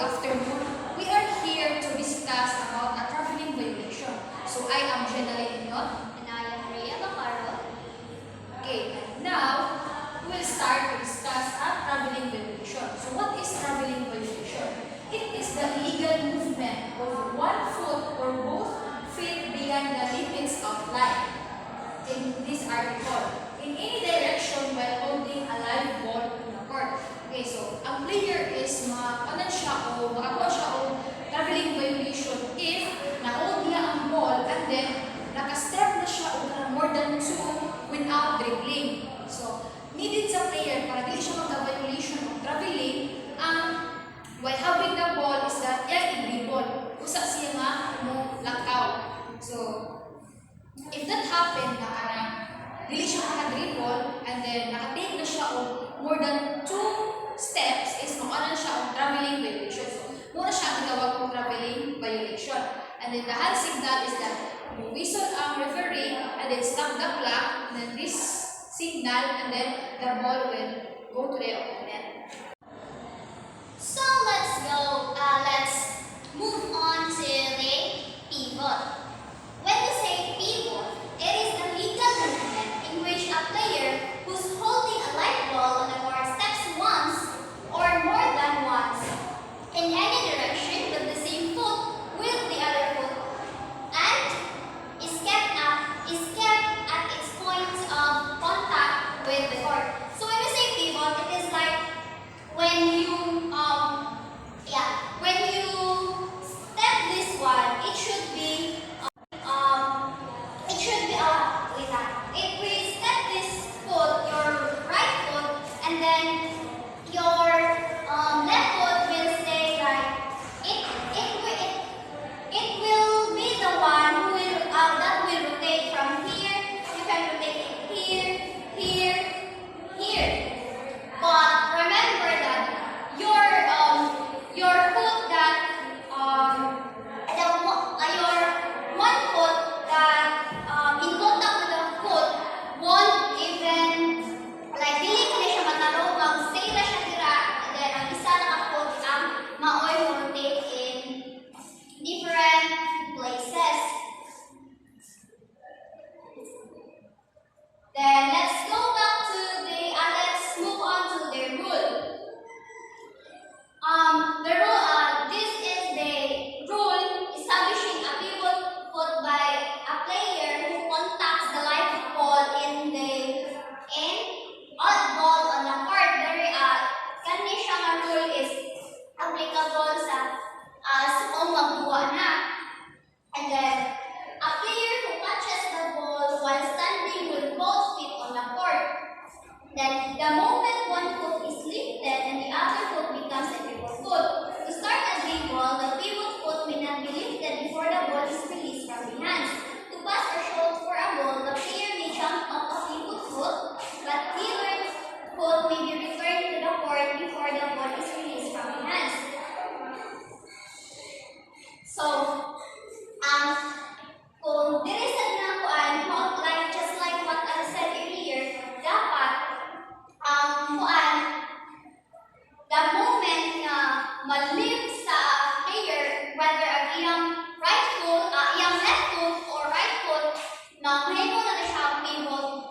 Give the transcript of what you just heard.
afternoon. We are here to discuss about a traveling violation. So I am Jenaline Inyot. And I am Rhea Bacaro. Okay, now we'll start to discuss a traveling violation. So what is traveling violation? It is the illegal movement of 1 foot or both feet beyond the limits of life. In this article, in any direction while holding a live ball in the court. Okay, so ang player is makakuha siya o traveling violation if na-hold niya ang ball and then naka-step na siya o more than 2 without dribbling. So, needed sa player para di siya magka-violation of traveling while having the ball is that i-dribble. Usa siya nga mo lakaw. So, if that happened na karang dili siya maka-dribble and then naka-take na siya o more than 2 steps is makanan siya o traveling violation. So, muna siya ang gawag kong traveling violation. And then the hand signal is that you whistle ang referee and then stop the clock and then this signal and then the ball will go to the opponent. So let's go. Let's move on to the pivot. When we say pivot, it is a legal movement in which a player who's holding a light ball on the court steps once or more than once in any direction with the same foot with the other foot and is kept at its point of contact with the court. So when we say pivot, it is like when you step this one, it should be if we step this foot, your right foot, and then your left foot will stay like it will be the one who will that will rotate from here. You can rotate it here. But remember that your foot that your one foot that in contact with the foot won't even like dili ko na siya mataro mag-stay na siya dira and then ang isa na foot ang maoy rotate in different places. Then let's go back to let's move on to the rule. This is the rule establishing a pivot foot by a player who contacts the live ball odd ball on the court. Kani siya nga rule is applicable sa magbuwa na. And then a player who catches the ball while standing with both feet on the court. Then the moment one foot is lifted and the other foot becomes a pivot foot. To start a dribble, the pivot foot may not be lifted before the ball is released from the hands. To pass or shoot for a ball, the player may jump off a pivot foot, but either foot may be returned to the court before the ball is released from the hands. So, kung diri sa like just like what I said earlier, dapat the moment na ma-lift sa player, whether ang iyang iyang left foot or right foot, na mahimo na siya pivot.